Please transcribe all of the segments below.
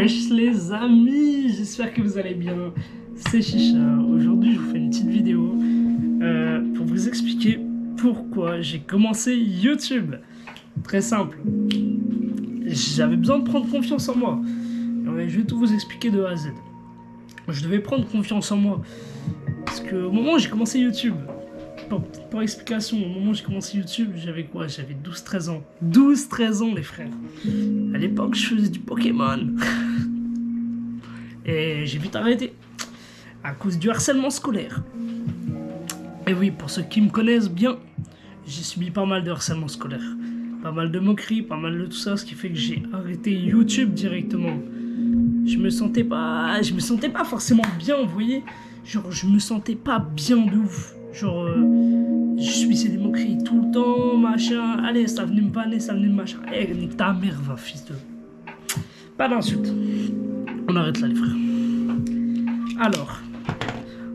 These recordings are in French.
Wesh les amis, j'espère que vous allez bien. C'est Chicha. Aujourd'hui, je vous fais une petite vidéo pour vous expliquer pourquoi j'ai commencé YouTube. Très simple. J'avais besoin de prendre confiance en moi. Je vais tout vous expliquer de A à Z. Je devais prendre confiance en moi. Parce qu'au moment où j'ai commencé YouTube, pour explication, au moment où j'ai commencé YouTube, j'avais quoi? J'avais 12-13 ans. 12-13 ans, les frères. À l'époque, je faisais du Pokémon. Et j'ai vite arrêté. À cause du harcèlement scolaire. Et oui, pour ceux qui me connaissent bien, j'ai subi pas mal de harcèlement scolaire. Pas mal de moqueries, pas mal de tout ça, ce qui fait que j'ai arrêté YouTube directement. Je me sentais pas forcément bien, vous voyez. Genre, je me sentais pas bien de ouf. Genre, je subissais des moqueries tout le temps, machin. Allez, ça venait me vanner, ça venait me machin. Eh, nique ta mère, va, fils de... Pas d'insultes. On arrête là, les frères. Alors,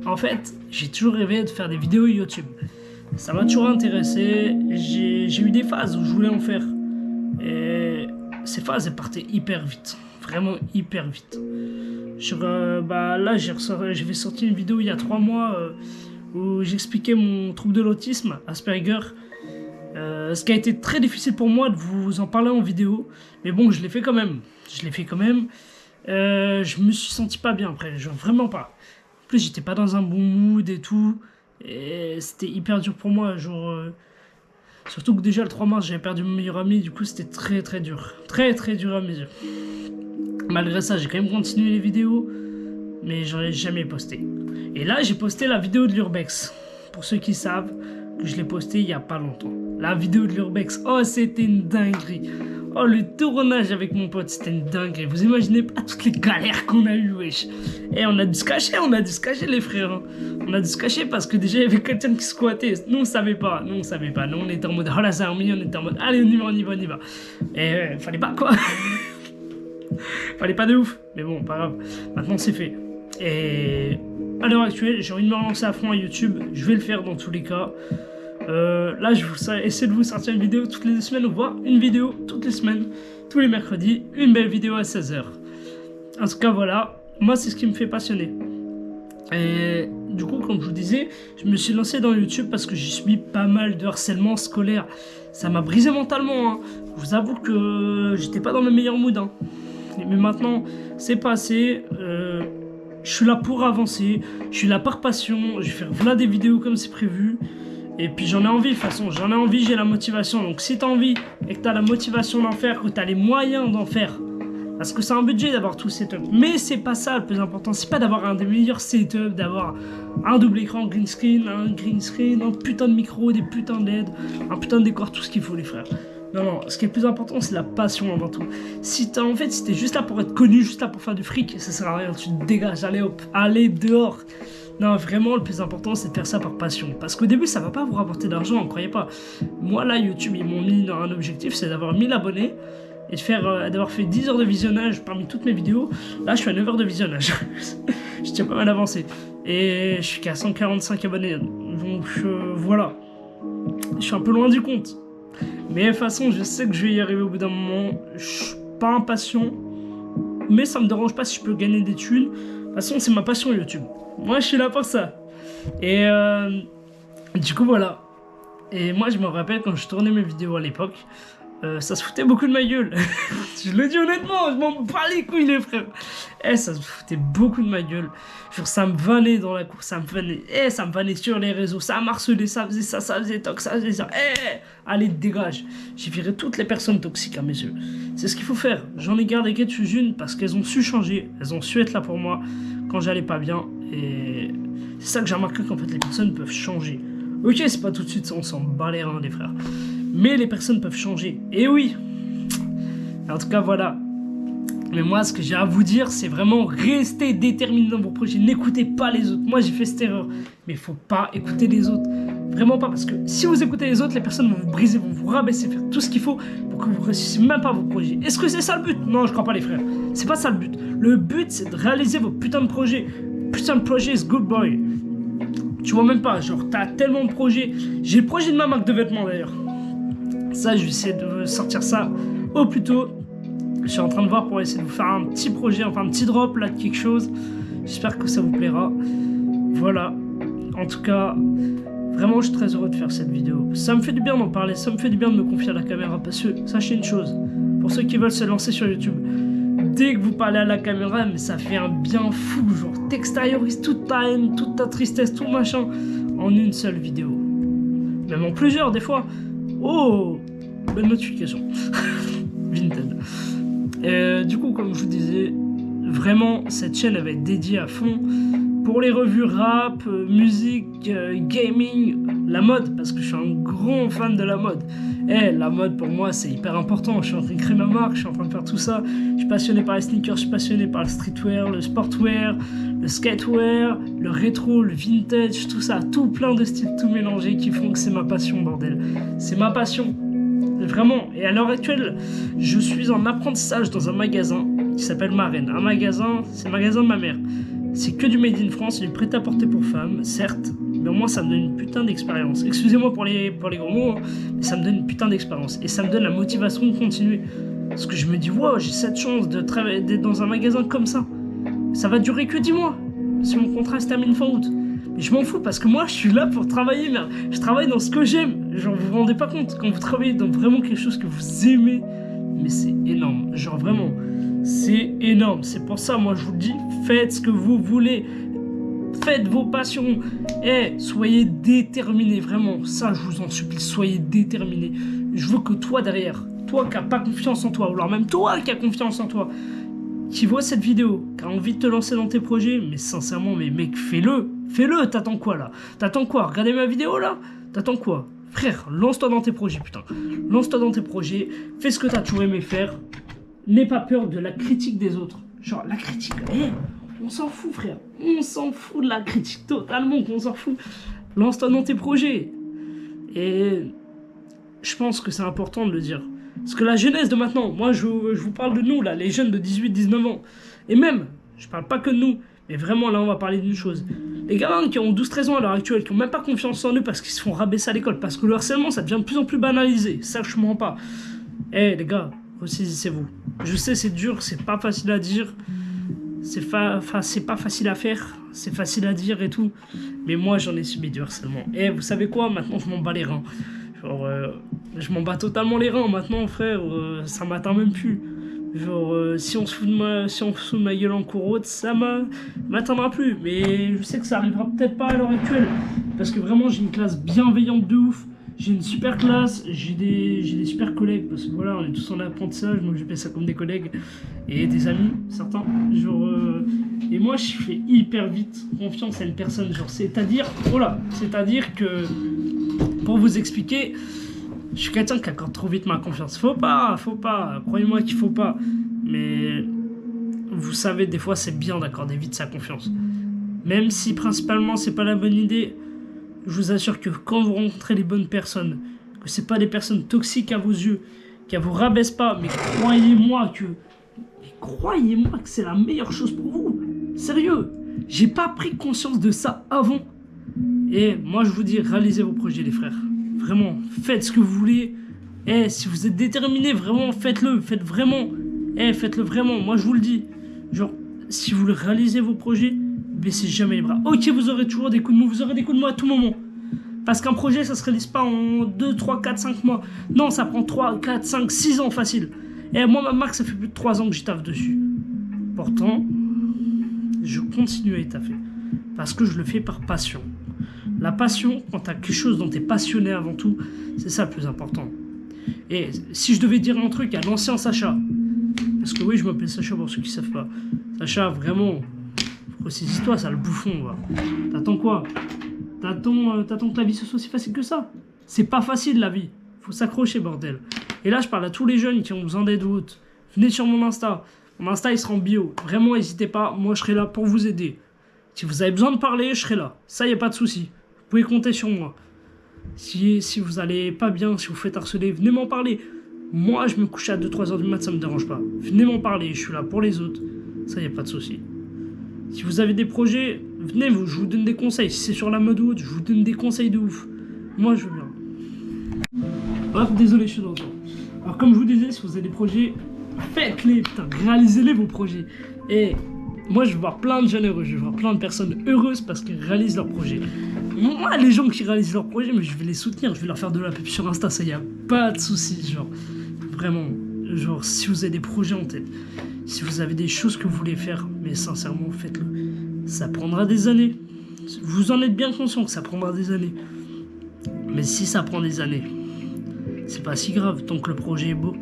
en fait, j'ai toujours rêvé de faire des vidéos YouTube. Ça m'a toujours intéressé. J'ai eu des phases où je voulais en faire. Et ces phases, elles partaient hyper vite. Vraiment hyper vite. Là, j'avais sorti une vidéo il y a 3 mois où j'expliquais mon trouble de l'autisme, Asperger. Ce qui a été très difficile pour moi de vous en parler en vidéo. Mais bon, je l'ai fait quand même. Je me suis senti pas bien après, genre vraiment pas. En plus, j'étais pas dans un bon mood et tout. Et c'était hyper dur pour moi, genre... surtout que déjà le 3 mars, j'avais perdu mon meilleur ami. Du coup, c'était très très dur. Très très dur à mes yeux. Malgré ça, j'ai quand même continué les vidéos. Mais j'en ai jamais posté. Et là, j'ai posté la vidéo de l'Urbex. Pour ceux qui savent que je l'ai posté il y a pas longtemps. La vidéo de l'Urbex. Oh, c'était une dinguerie. Oh, le tournage avec mon pote, c'était une dinguerie. Vous imaginez pas toutes les galères qu'on a eues, wesh. Et on a dû se cacher les frères. Hein. On a dû se cacher parce que déjà, il y avait quelqu'un qui squattait. Nous, on savait pas. Nous, on était en mode, oh là, c'est Army, on était en mode, allez, on y va. Et fallait pas, quoi. Fallait pas de ouf. Mais bon, pas grave. Maintenant, c'est fait. Et à l'heure actuelle, j'ai envie de me relancer à fond à YouTube. Je vais le faire dans tous les cas. Là, je vais essayer de vous sortir une vidéo toutes les 2 semaines, ou voir une vidéo toutes les semaines, tous les mercredis, une belle vidéo à 16h. En tout cas, voilà, moi, c'est ce qui me fait passionner. Et du coup, comme je vous disais, je me suis lancé dans YouTube parce que j'ai subi pas mal de harcèlement scolaire. Ça m'a brisé mentalement, hein. Je vous avoue que j'étais pas dans le meilleur mood, hein. Mais maintenant, c'est passé. Je suis là pour avancer. Je suis là par passion. Je vais faire voilà des vidéos comme c'est prévu. Et puis j'en ai envie, de toute façon, j'ai la motivation. Donc si t'as envie et que t'as la motivation d'en faire, que t'as les moyens d'en faire, parce que c'est un budget d'avoir tout setup. Mais c'est pas ça le plus important, c'est pas d'avoir un des meilleurs setups, d'avoir un double écran green screen, un putain de micro, des putains de LED, un putain de décor, tout ce qu'il faut, les frères. Non, ce qui est le plus important, c'est la passion avant tout. Si t'es juste là pour être connu, juste là pour faire du fric, ça sert à rien, tu te dégages, allez hop, allez dehors. Non, vraiment, le plus important, c'est de faire ça par passion. Parce qu'au début, ça va pas vous rapporter d'argent, ne croyez pas. Moi, là, YouTube, ils m'ont mis dans un objectif, c'est d'avoir 1000 abonnés et d'avoir fait 10 heures de visionnage parmi toutes mes vidéos. Là, je suis à 9 heures de visionnage. Je tiens pas mal avancé. Et je suis qu'à 145 abonnés. Donc, voilà. Je suis un peu loin du compte. Mais de toute façon, je sais que je vais y arriver au bout d'un moment. Je suis pas impatient. Mais ça me dérange pas si je peux gagner des thunes. De toute façon, c'est ma passion, YouTube. Moi, je suis là pour ça. Et du coup, voilà. Et moi, je me rappelle quand je tournais mes vidéos à l'époque, ça se foutait beaucoup de ma gueule. Je le dis honnêtement, je m'en bats les couilles, les frères. Ça se foutait beaucoup de ma gueule. Genre, ça me vannait dans la cour, ça me vannait sur les réseaux, ça m'harcelait, ça faisait ça, ça faisait toc, ça faisait ça. Allez, dégage. J'ai viré toutes les personnes toxiques à mes yeux. C'est ce qu'il faut faire. J'en ai gardé quelques-unes parce qu'elles ont su changer, elles ont su être là pour moi quand j'allais pas bien. Et c'est ça que j'ai remarqué, qu'en fait les personnes peuvent changer. Ok, c'est pas tout de suite, on s'en bat les reins, les frères. Mais les personnes peuvent changer. Et oui. En tout cas, voilà. Mais moi, ce que j'ai à vous dire, c'est vraiment rester déterminé dans vos projets. N'écoutez pas les autres. Moi, j'ai fait cette erreur. Mais il faut pas écouter les autres. Vraiment pas. Parce que si vous écoutez les autres, les personnes vont vous briser, vont vous rabaisser, faire tout ce qu'il faut pour que vous réussissiez même pas vos projets. Est-ce que c'est ça le but? Non, je crois pas, les frères. C'est pas ça le but. Le but, c'est de réaliser vos putains de projets. Putain de projet is good boy. Tu vois même pas. Genre, t'as tellement de projets. J'ai le projet de ma marque de vêtements, d'ailleurs. Ça, je vais essayer de sortir ça au plus tôt. Je suis en train de voir pour essayer de vous faire un petit projet, enfin un petit drop là de quelque chose. J'espère que ça vous plaira. Voilà. En tout cas, vraiment, je suis très heureux de faire cette vidéo. Ça me fait du bien d'en parler, ça me fait du bien de me confier à la caméra. Parce que, sachez une chose, pour ceux qui veulent se lancer sur YouTube, dès que vous parlez à la caméra, mais ça fait un bien fou. Genre, t'extériorises toute ta haine, toute ta tristesse, tout machin, en une seule vidéo. Même en plusieurs, des fois. Oh, belle notification. Vinted. Du coup, comme je vous disais, vraiment, cette chaîne elle va être dédiée à fond pour les revues rap, musique, gaming, la mode, parce que je suis un grand fan de la mode. La mode pour moi c'est hyper important, je suis en train de créer ma marque, je suis en train de faire tout ça. Je suis passionné par les sneakers, je suis passionné par le streetwear, le sportwear, le skatewear, le rétro, le vintage, tout ça, tout plein de styles, tout mélangés qui font que c'est ma passion, bordel. C'est ma passion, vraiment. Et à l'heure actuelle, je suis en apprentissage dans un magasin qui s'appelle Marraine. Un magasin, c'est le magasin de ma mère. C'est que du made in France, du prêt-à-porter pour femmes, certes, mais au moins ça me donne une putain d'expérience. Excusez-moi pour les gros mots, hein, mais ça me donne une putain d'expérience. Et ça me donne la motivation de continuer. Parce que je me dis, wow, j'ai cette chance de travailler d'être dans un magasin comme ça. Ça va durer que 10 mois, si mon contrat se termine fin août. Mais je m'en fous parce que moi, je suis là pour travailler, merde. Je travaille dans ce que j'aime. Genre, vous vous rendez pas compte, quand vous travaillez dans vraiment quelque chose que vous aimez, mais c'est énorme. Genre, vraiment, c'est énorme. C'est pour ça, moi, je vous le dis, faites ce que vous voulez. Faites vos passions. Soyez déterminés, vraiment. Ça, je vous en supplie, soyez déterminés. Je veux que toi, derrière, toi qui n'as pas confiance en toi, ou alors même toi qui as confiance en toi, qui vois cette vidéo, qui a envie de te lancer dans tes projets, mais sincèrement, mais mec, fais-le. Fais-le, t'attends quoi, là? T'attends quoi? Regardez ma vidéo, là? T'attends quoi? Frère, lance-toi dans tes projets, putain. Lance-toi dans tes projets, fais ce que t'as toujours aimé faire. N'aie pas peur de la critique des autres. Genre, la critique, on s'en fout, frère. On s'en fout de la critique, totalement, on s'en fout. Lance-toi dans tes projets. Et je pense que c'est important de le dire. Parce que la jeunesse de maintenant, moi, je vous parle de nous, là, les jeunes de 18-19 ans. Et même, je parle pas que de nous, mais vraiment, là, on va parler d'une chose. Les gamins qui ont 12-13 ans à l'heure actuelle, qui ont même pas confiance en eux parce qu'ils se font rabaisser à l'école, parce que le harcèlement, ça devient de plus en plus banalisé. Ça, je mens pas. Les gars, ressaisissez-vous. Je sais, c'est dur, c'est pas facile à dire. C'est pas facile à faire, c'est facile à dire et tout. Mais moi, j'en ai subi du harcèlement. Vous savez quoi? Maintenant, je m'en bats les reins. Genre, je m'en bats totalement les reins. Maintenant, frère, ça m'atteint même plus. Genre, si on se fout de ma gueule en cours haute, ça m'atteindra plus. Mais je sais que ça arrivera peut-être pas à l'heure actuelle. Parce que vraiment, j'ai une classe bienveillante de ouf. J'ai une super classe, j'ai des super collègues, parce que voilà, on est tous en apprentissage, donc je fais ça comme des collègues et des amis, certains. Genre, et moi, je fais hyper vite confiance à une personne, genre, c'est-à-dire que, pour vous expliquer, je suis quelqu'un qui accorde trop vite ma confiance. Faut pas, croyez-moi qu'il faut pas. Mais, vous savez, des fois, c'est bien d'accorder vite sa confiance. Même si, principalement, c'est pas la bonne idée. Je vous assure que quand vous rencontrez les bonnes personnes, que c'est pas des personnes toxiques à vos yeux, qui vous rabaissent pas, mais croyez-moi que c'est la meilleure chose pour vous. Sérieux, j'ai pas pris conscience de ça avant. Et moi je vous dis, réalisez vos projets les frères. Vraiment, faites ce que vous voulez. Si vous êtes déterminés, vraiment faites-le, faites-le vraiment. Moi je vous le dis, genre si vous réalisez vos projets, baissez jamais les bras. Ok, vous aurez toujours des coups de mou, vous aurez des coups de mou à tout moment. Parce qu'un projet, ça se réalise pas en 2, 3, 4, 5 mois. Non, ça prend 3, 4, 5, 6 ans facile. Moi, ma marque, ça fait plus de 3 ans que j'y taffe dessus. Pourtant, je continue à y taffer. Parce que je le fais par passion. La passion, quand t'as quelque chose dont t'es passionné avant tout, c'est ça le plus important. Et si je devais dire un truc à l'ancien Sacha, parce que oui, je m'appelle Sacha pour ceux qui savent pas. Sacha, vraiment... Ressaisis-toi, ça le bouffon, va. T'attends quoi? T'attends que la vie ce soit aussi facile que ça? C'est pas facile la vie. Faut s'accrocher, bordel. Et là, je parle à tous les jeunes qui ont besoin d'aide ou autre. Venez sur mon Insta. Mon Insta, il sera en bio. Vraiment, n'hésitez pas. Moi, je serai là pour vous aider. Si vous avez besoin de parler, je serai là. Ça, y a pas de souci. Vous pouvez compter sur moi. Si vous allez pas bien, si vous faites harceler, venez m'en parler. Moi, je me couche à 2-3 heures du mat, ça me dérange pas. Venez m'en parler, je suis là pour les autres. Ça, y a pas de souci. Si vous avez des projets, venez, je vous donne des conseils. Si c'est sur la mode ou autre, je vous donne des conseils de ouf. Moi, je veux bien. Bref, désolé, je suis dans le temps. Alors, comme je vous disais, si vous avez des projets, faites-les, putain, réalisez-les vos projets. Et moi, je veux voir plein de jeunes heureux, je veux voir plein de personnes heureuses parce qu'ils réalisent leurs projets. Moi, les gens qui réalisent leurs projets, mais je vais les soutenir, je vais leur faire de la pub sur Insta, ça y a pas de souci, genre, vraiment, genre, si vous avez des projets en tête, si vous avez des choses que vous voulez faire, mais sincèrement, faites-le. Ça prendra des années. Vous en êtes bien conscient que ça prendra des années. Mais si ça prend des années, c'est pas si grave, tant que le projet est beau,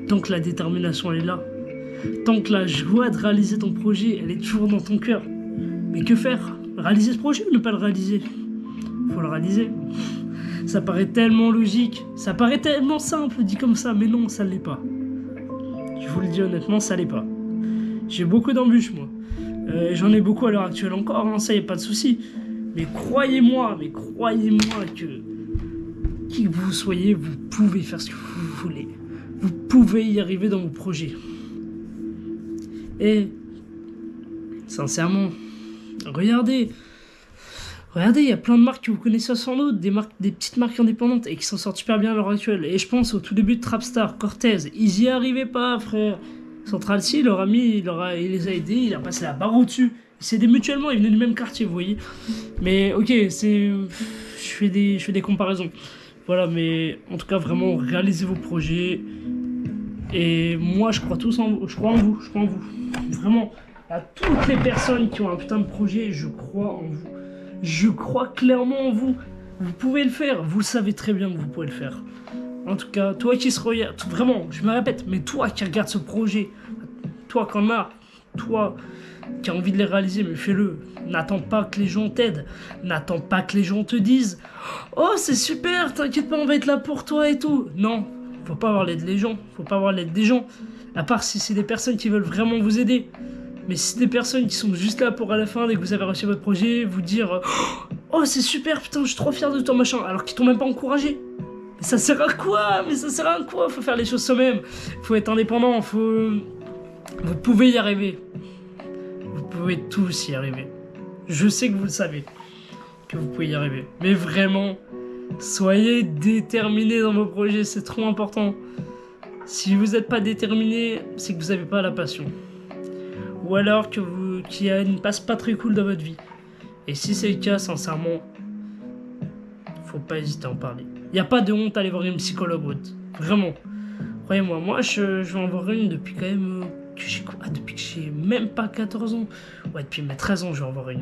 tant que la détermination elle est là, tant que la joie de réaliser ton projet, elle est toujours dans ton cœur. Mais que faire? Réaliser ce projet ou ne pas le réaliser? Faut le réaliser. Ça paraît tellement logique, ça paraît tellement simple dit comme ça, mais non, ça l'est pas. Je vous le dis honnêtement, ça l'est pas. J'ai beaucoup d'embûches moi. J'en ai beaucoup à l'heure actuelle encore, hein, ça y a pas de souci. Mais croyez-moi que qui que vous soyez, vous pouvez faire ce que vous voulez. Vous pouvez y arriver dans vos projets. Et sincèrement, regardez, il y a plein de marques que vous connaissez sans doute, des petites marques indépendantes et qui s'en sortent super bien à l'heure actuelle. Et je pense au tout début de Trapstar, Cortez, ils y arrivaient pas, frère. Central C, leur ami, il les a aidés, il a passé la barre au-dessus. Ils s'aidaient mutuellement, ils venaient du même quartier, vous voyez. Mais ok, je fais des comparaisons. Voilà, mais en tout cas, vraiment, réalisez vos projets. Et moi, je crois en vous. Vraiment, à toutes les personnes qui ont un putain de projet, je crois en vous. Je crois clairement en vous. Vous pouvez le faire, vous le savez très bien que vous pouvez le faire. En tout cas, toi qui se regarde, vraiment, je me répète, mais toi qui regarde ce projet, toi qui en as, toi qui as envie de les réaliser, mais fais-le. N'attends pas que les gens t'aident. N'attends pas que les gens te disent « Oh, c'est super, t'inquiète pas, on va être là pour toi et tout. » Non, faut pas avoir l'aide des gens. Faut pas avoir l'aide des gens. À part si c'est des personnes qui veulent vraiment vous aider. Mais si c'est des personnes qui sont juste là pour à la fin, dès que vous avez réussi votre projet, vous dire « Oh, c'est super, putain, je suis trop fier de toi, machin. » Alors qu'ils t'ont même pas encouragé. Mais ça sert à quoi? Faut faire les choses soi-même. Faut être indépendant, Vous pouvez y arriver. Vous pouvez tous y arriver. Je sais que vous le savez. Que vous pouvez y arriver. Mais vraiment, soyez déterminés dans vos projets, c'est trop important. Si vous n'êtes pas déterminé, c'est que vous n'avez pas la passion. Ou alors qu'il y a une passe pas très cool dans votre vie. Et si c'est le cas, sincèrement, faut pas hésiter à en parler. Il n'y a pas de honte à aller voir une psychologue. Vraiment. Croyez-moi, moi je vais en voir une depuis quand même... depuis que j'ai même pas 14 ans. Ouais, depuis mes 13 ans, je vais en voir une.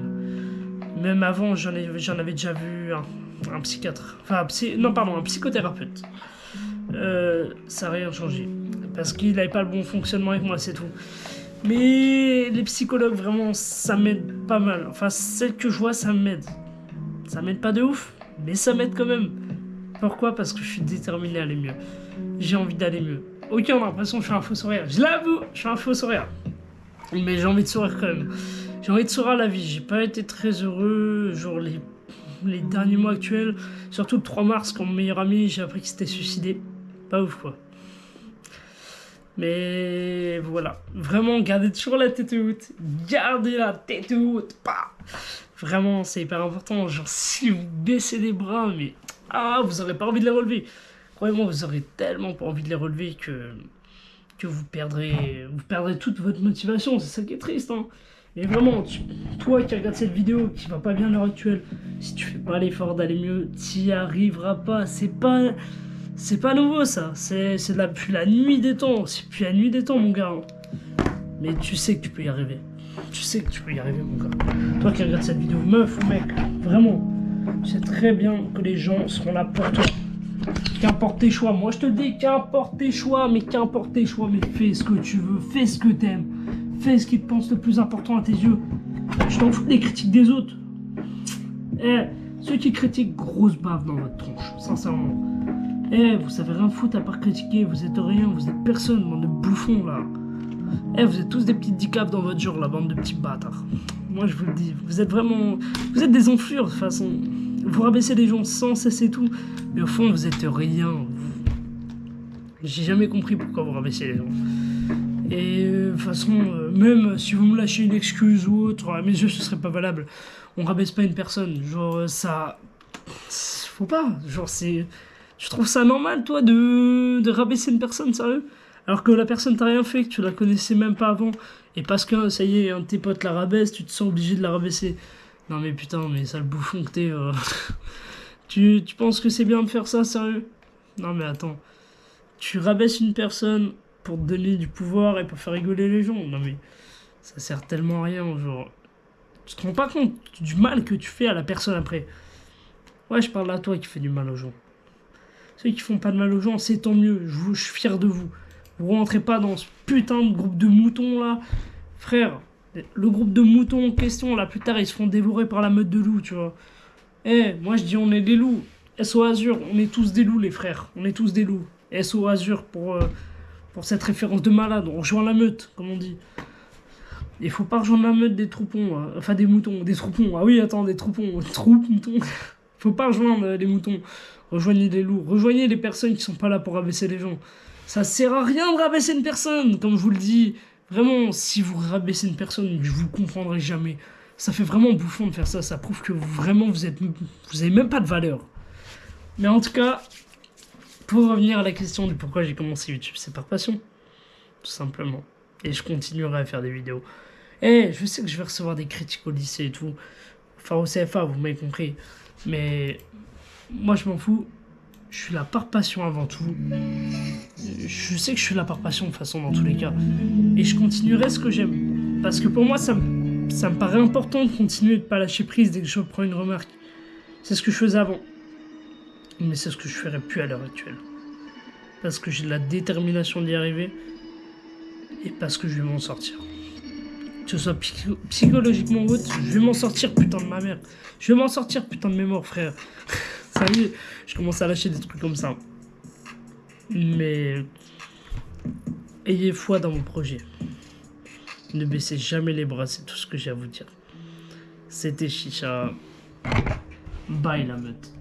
Même avant, j'en avais déjà vu un psychiatre. Enfin, un psychothérapeute. Ça n'a rien changé. Parce qu'il n'avait pas le bon fonctionnement avec moi, c'est tout. Mais les psychologues, vraiment, ça m'aide pas mal. Enfin, celle que je vois, ça m'aide. Ça m'aide pas de ouf, mais ça m'aide quand même. Pourquoi? Parce que je suis déterminé à aller mieux. J'ai envie d'aller mieux. Ok, on a l'impression que je suis un faux sourire. Je l'avoue, je suis un faux sourire. Mais j'ai envie de sourire quand même. J'ai envie de sourire à la vie. J'ai pas été très heureux, genre les derniers mois actuels. Surtout le 3 mars, quand mon meilleur ami, j'ai appris qu'il s'était suicidé. Pas ouf, quoi. Mais voilà. Vraiment, gardez toujours la tête haute. Gardez la tête haute. Bah. Vraiment, c'est hyper important. Genre, si vous baissez les bras, mais... vous aurez pas envie de les relever. Croyez-moi, vous aurez tellement pas envie de les relever que vous perdrez toute votre motivation. C'est ça qui est triste, hein. Et vraiment, toi qui regardes cette vidéo, qui va pas bien à l'heure actuelle, si tu fais pas l'effort d'aller mieux, t'y arriveras pas. C'est pas nouveau, ça. C'est depuis la nuit des temps. C'est depuis la nuit des temps, mon gars. Mais tu sais que tu peux y arriver. Tu sais que tu peux y arriver, mon gars. Toi qui regardes cette vidéo, meuf ou mec, vraiment, tu sais très bien que les gens seront là pour toi. Qu'importe tes choix, moi je te le dis, qu'importe tes choix, mais fais ce que tu veux, fais ce que t'aimes, fais ce qui te pense le plus important à tes yeux. Je t'en fous des critiques des autres. Ceux qui critiquent, grosse bave dans votre tronche, sincèrement. Vous savez rien foutre à part critiquer, vous êtes rien, vous êtes personne, bande de bouffons là. Vous êtes tous des petites dicaves dans votre genre, la bande de petits bâtards. Moi je vous le dis, vous êtes des enflures de toute façon. Vous rabaissez les gens sans cesse et tout, mais au fond vous êtes rien. J'ai jamais compris pourquoi vous rabaissez les gens. Et de toute façon, même si vous me lâchez une excuse ou autre, à mes yeux ce serait pas valable. On rabaisse pas une personne, genre ça... Faut pas, genre c'est... Je trouve ça normal toi de rabaisser une personne, sérieux? Alors que la personne t'a rien fait, que tu la connaissais même pas avant, et parce que ça y est, un de tes potes la rabaisse, tu te sens obligé de la rabaisser. Non mais putain, mais sale bouffon que t'es. Tu penses que c'est bien de faire ça, sérieux? Non mais attends. Tu rabaisses une personne pour te donner du pouvoir et pour faire rigoler les gens. Non mais ça sert tellement à rien, genre. Tu te rends pas compte du mal que tu fais à la personne après. Ouais, je parle à toi qui fais du mal aux gens. Ceux qui font pas de mal aux gens, c'est tant mieux. Je suis fier de vous. Vous rentrez pas dans ce putain de groupe de moutons là. Frère, le groupe de moutons en question, là, plus tard, ils se font dévorer par la meute de loups, tu vois. Eh, moi je dis on est des loups. SO Azur, on est tous des loups, les frères. On est tous des loups. SO Azur pour cette référence de malade. On rejoint la meute, comme on dit. Il faut pas rejoindre la meute des troupons. Enfin, des moutons. Des troupons. Ah oui, attends, des troupons. Troupes, moutons. Faut pas rejoindre les moutons. Rejoignez les loups. Rejoignez les personnes qui sont pas là pour rabaisser les gens. Ça sert à rien de rabaisser une personne, comme je vous le dis. Vraiment, si vous rabaissez une personne, je vous comprendrai jamais. Ça fait vraiment bouffon de faire ça. Ça prouve que vraiment vous avez même pas de valeur. Mais en tout cas, pour revenir à la question de pourquoi j'ai commencé YouTube, c'est par passion. Tout simplement. Et je continuerai à faire des vidéos. Eh, je sais que je vais recevoir des critiques au lycée et tout. Enfin, au CFA, vous m'avez compris. Mais moi, je m'en fous. Je suis là par passion avant tout. Je sais que je suis là par passion de toute façon dans tous les cas. Et je continuerai ce que j'aime. Parce que pour moi, ça me paraît important de continuer de pas lâcher prise dès que je prends une remarque. C'est ce que je faisais avant. Mais c'est ce que je ferai plus à l'heure actuelle. Parce que j'ai de la détermination d'y arriver. Et parce que je vais m'en sortir. Que ce soit psychologiquement ou autre, je vais m'en sortir, putain de ma mère. Je vais m'en sortir, putain de mes morts, frère. Ça y est, je commence à lâcher des trucs comme ça. Mais ayez foi dans mon projet. Ne baissez jamais les bras, c'est tout ce que j'ai à vous dire. C'était Chicha. Bye la meute.